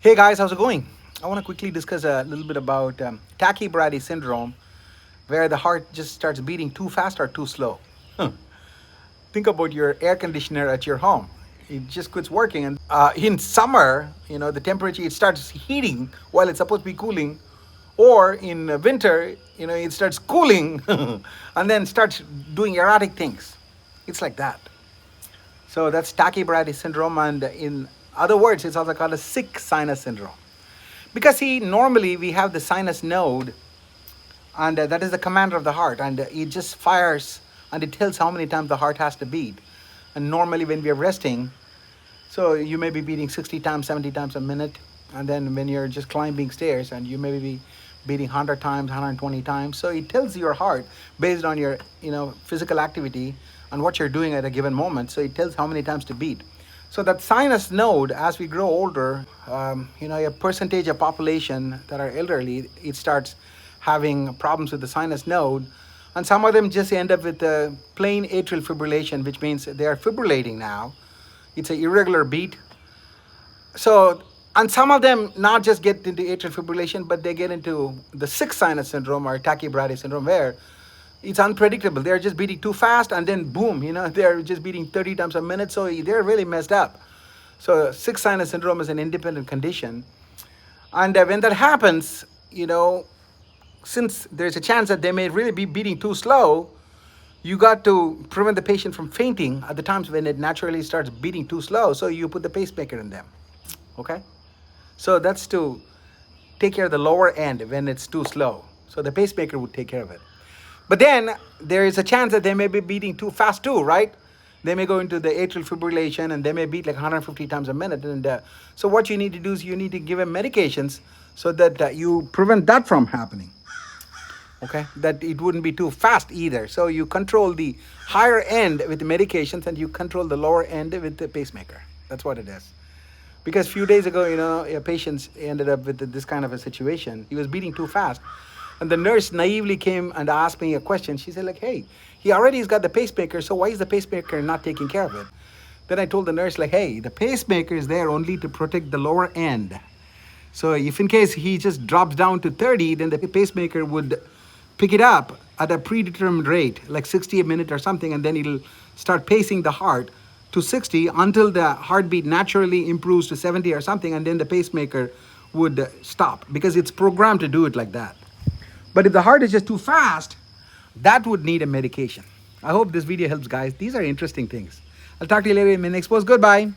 Hey guys, how's it going? I want to quickly discuss a little bit about Tachy-Brady syndrome, where the heart just starts beating too fast or too slow. Think about your air conditioner at your home. It just quits working, and in summer, the temperature it starts heating while it's supposed to be cooling, or in winter, it starts cooling, and then starts doing erratic things. It's like that. So that's Tachy-Brady syndrome, and in other words, it's also called a sick sinus syndrome. Because see, normally we have the sinus node, and that is the commander of the heart, and it just fires and it tells how many times the heart has to beat. And normally, when we are resting, so you may be beating 60 times, 70 times a minute, and then when you're just climbing stairs, and you may be beating 100 times, 120 times. So it tells your heart based on your physical activity and what you're doing at a given moment. So it tells how many times to beat. So that sinus node, as we grow older, a percentage of population that are elderly, it starts having problems with the sinus node, and some of them just end up with a plain atrial fibrillation, which means they are fibrillating now. It's an irregular beat. So, and some of them not just get into atrial fibrillation, but they get into the sick sinus syndrome or Tachy-Brady syndrome, where it's unpredictable. They're just beating too fast, and then boom, they're just beating 30 times a minute. So they're really messed up. So sick sinus syndrome is an independent condition. And when that happens, since there's a chance that they may really be beating too slow, you got to prevent the patient from fainting at the times when it naturally starts beating too slow. So you put the pacemaker in them. Okay? So that's to take care of the lower end when it's too slow. So the pacemaker would take care of it. But then there is a chance that they may be beating too fast too, right? They may go into the atrial fibrillation and they may beat like 150 times a minute. And so what you need to do is you need to give them medications so that you prevent that from happening. Okay, that it wouldn't be too fast either. So you control the higher end with the medications and you control the lower end with the pacemaker. That's what it is. Because a few days ago, a patient ended up with this kind of a situation. He was beating too fast. And the nurse naively came and asked me a question. She said, like, hey, he already has got the pacemaker, so why is the pacemaker not taking care of it? Then I told the nurse, like, hey, the pacemaker is there only to protect the lower end. So if in case he just drops down to 30, then the pacemaker would pick it up at a predetermined rate, like 60 a minute or something, and then it'll start pacing the heart to 60 until the heartbeat naturally improves to 70 or something, and then the pacemaker would stop because it's programmed to do it like that. But if the heart is just too fast, that would need a medication. I hope this video helps, guys. These are interesting things. I'll talk to you later in my next post. Goodbye.